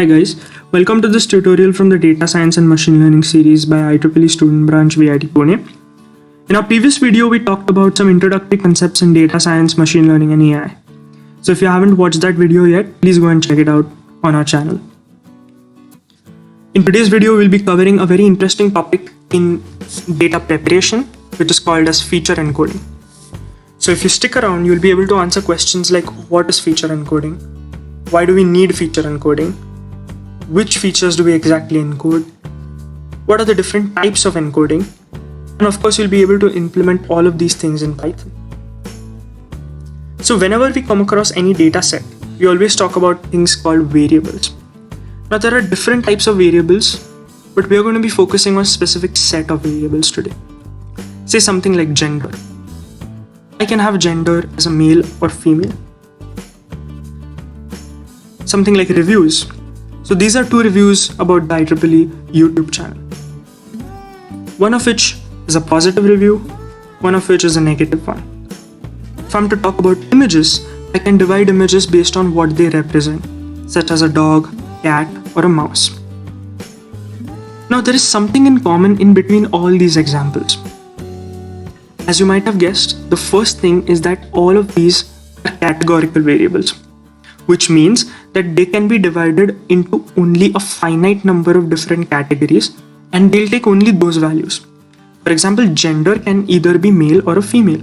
Hi guys, welcome to this tutorial from the Data Science and Machine Learning series by IEEE Student Branch VIT Pune. In our previous video, we talked about some introductory concepts in data science, machine learning and AI. So if you haven't watched that video yet, please go and check it out on our channel. In today's video, we'll be covering a very interesting topic in data preparation, which is called as feature encoding. So if you stick around, you'll be able to answer questions like what is feature encoding? Why do we need feature encoding? Which features do we exactly encode? What are the different types of encoding? And of course, you'll be able to implement all of these things in Python. So whenever we come across any data set, we always talk about things called variables. Now there are different types of variables, but we are going to be focusing on a specific set of variables today. Say something like gender. I can have gender as a male or female. Something like reviews. So these are two reviews about the IEEE YouTube channel. One of which is a positive review, one of which is a negative one. If I'm to talk about images, I can divide images based on what they represent, such as a dog, cat, or a mouse. Now there is something in common in between all these examples. As you might have guessed, the first thing is that all of these are categorical variables, which means that they can be divided into only a finite number of different categories and they'll take only those values. For example, gender can either be male or a female.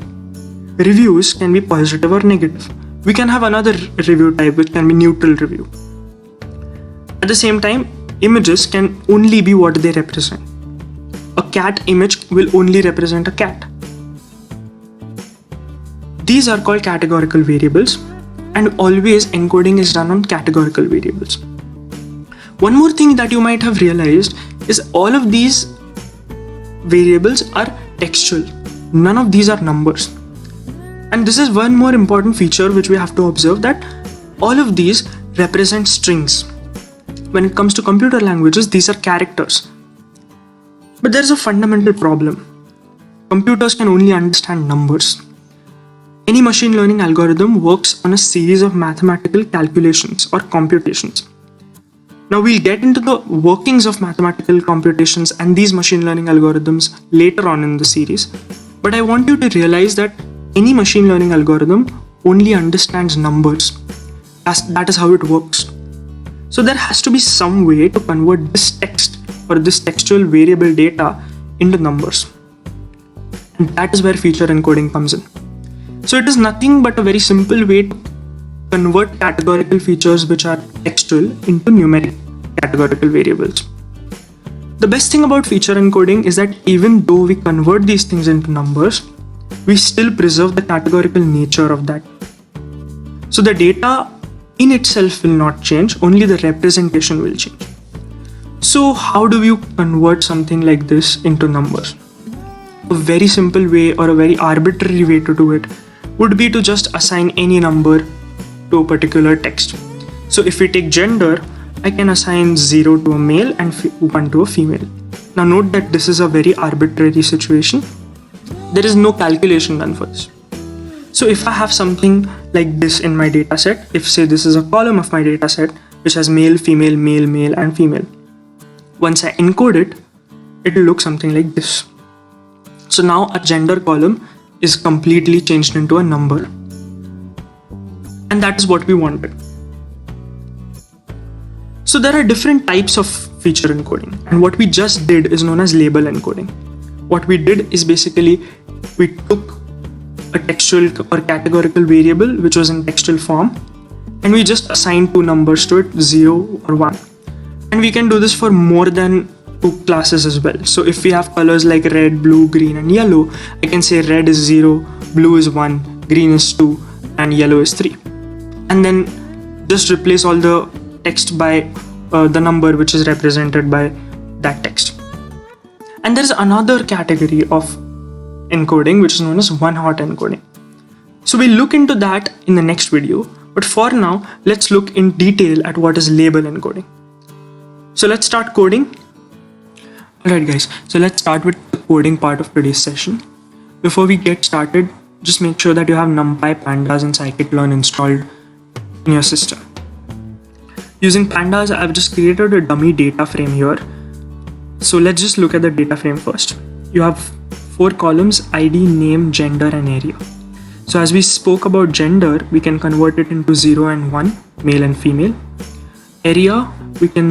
Reviews can be positive or negative. We can have another review type which can be neutral review. At the same time, images can only be what they represent. A cat image will only represent a cat. These are called categorical variables, and always encoding is done on categorical variables. One more thing that you might have realized is all of these variables are textual. None of these are numbers. And this is one more important feature which we have to observe, that all of these represent strings. When it comes to computer languages, these are characters. But there is a fundamental problem. Computers can only understand numbers. Any machine learning algorithm works on a series of mathematical calculations or computations. Now we'll get into the workings of mathematical computations and these machine learning algorithms later on in the series. But I want you to realize that any machine learning algorithm only understands numbers. That is how it works. So there has to be some way to convert this text or this textual variable data into numbers. And that is where feature encoding comes in. So it is nothing but a very simple way to convert categorical features which are textual into numeric categorical variables. The best thing about feature encoding is that even though we convert these things into numbers, we still preserve the categorical nature of that. So the data in itself will not change, only the representation will change. So how do you convert something like this into numbers? A very simple way or a very arbitrary way to do it would be to just assign any number to a particular text. So if we take gender, I can assign 0 to a male and 1 to a female. Now note that this is a very arbitrary situation. There is no calculation done for this. So if I have something like this in my data set, if say this is a column of my data set which has male, female, male, male and female. Once I encode it, it will look something like this. So now a gender column is completely changed into a number. And that is what we wanted. So there are different types of feature encoding. And what we just did is known as label encoding. What we did is basically we took a textual or categorical variable which was in textual form and we just assigned two numbers to it, 0 or 1. And we can do this for more than two classes as well. So if we have colors like red, blue, green and yellow, I can say red is 0, blue is 1, green is 2 and yellow is 3. And then just replace all the text by the number which is represented by that text. And there is another category of encoding which is known as one-hot encoding. So we'll look into that in the next video, but for now let's look in detail at what is label encoding. So let's start coding. Alright guys, so let's start with the coding part of today's session. Before we get started, just make sure that you have NumPy, Pandas and Scikit-learn installed in your system. Using pandas, I've just created a dummy data frame here. So let's just look at the data frame first. You have 4 columns: ID, name, gender, and area. So as we spoke about gender, we can convert it into 0 and 1, male and female. Area, we can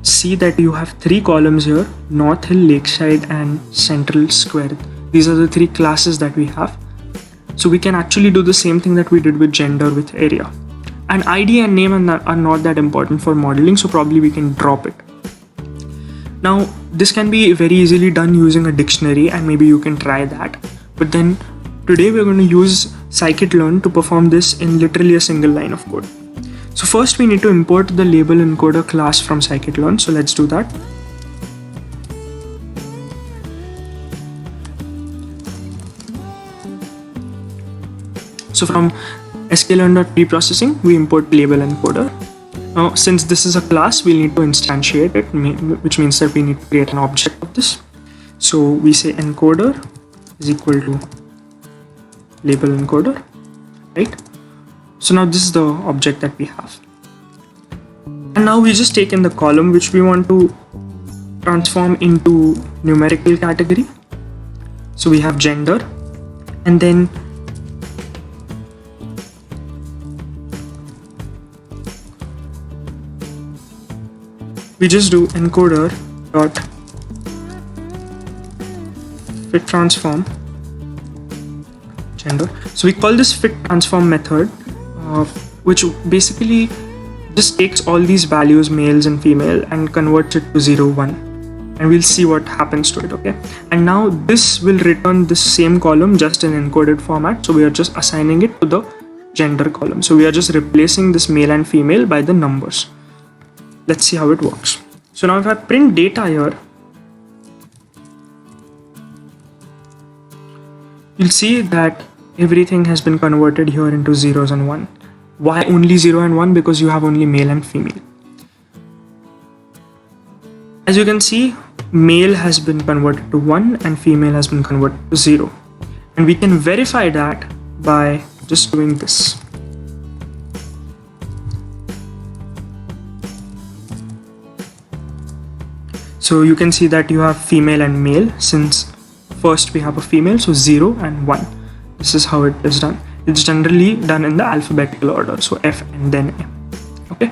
see that you have 3 columns here: North Hill, Lakeside, and Central Square. These are the 3 classes that we have. So we can actually do the same thing that we did with gender with area. And ID and name are not that important for modeling, so probably we can drop it. Now, this can be very easily done using a dictionary, and maybe you can try that. But then today we're going to use scikit-learn to perform this in literally a single line of code. So first we need to import the label encoder class from scikit-learn. So let's do that. So from sklearn.preprocessing, we import label encoder. Now, since this is a class, we need to instantiate it, which means that we need to create an object of this. So we say encoder is equal to label encoder, right? So now this is the object that we have. And now we just take in the column which we want to transform into numerical category. So we have gender, and then we just do encoder dot fit transform gender. So we call this fit transform method, which basically just takes all these values, males and female, and converts it to 0, 1, and we'll see what happens to it. Okay, and now this will return this same column just in encoded format. So we are just assigning it to the gender column. So we are just replacing this male and female by the numbers. Let's see how it works. So now if I print data here, you'll see that everything has been converted here into zeros and 1. Why only 0 and 1? Because you have only male and female. As you can see, male has been converted to 1 and female has been converted to 0. And we can verify that by just doing this. So you can see that you have female and male. Since first we have a female, so 0 and 1. This is how it is done. It's generally done in the alphabetical order, so F and then M. Okay.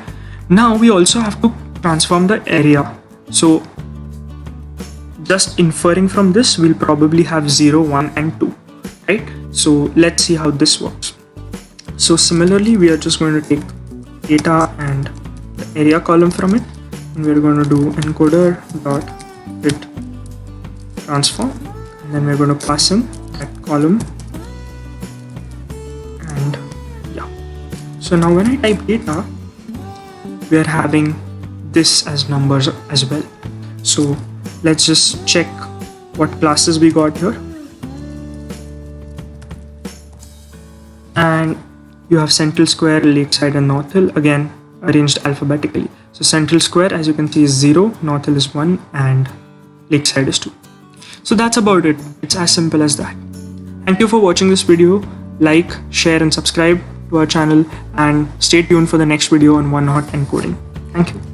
Now we also have to transform the area. So just inferring from this, we'll probably have 0, 1, and 2, right? So let's see how this works. So similarly, we are just going to take data and the area column from it, and we're going to do encoder dot fit transform, and then we're going to pass in that column. And yeah, so now when I type data, we are having this as numbers as well. So let's just check what classes we got here. And you have Central Square, Lakeside, and North Hill, again arranged alphabetically. So Central Square, as you can see, is 0, North Hill is 1, and Lakeside is 2. So that's about it. It's as simple as that. Thank you for watching this video. Like, share, and subscribe to our channel, and stay tuned for the next video on one hot encoding. Thank you.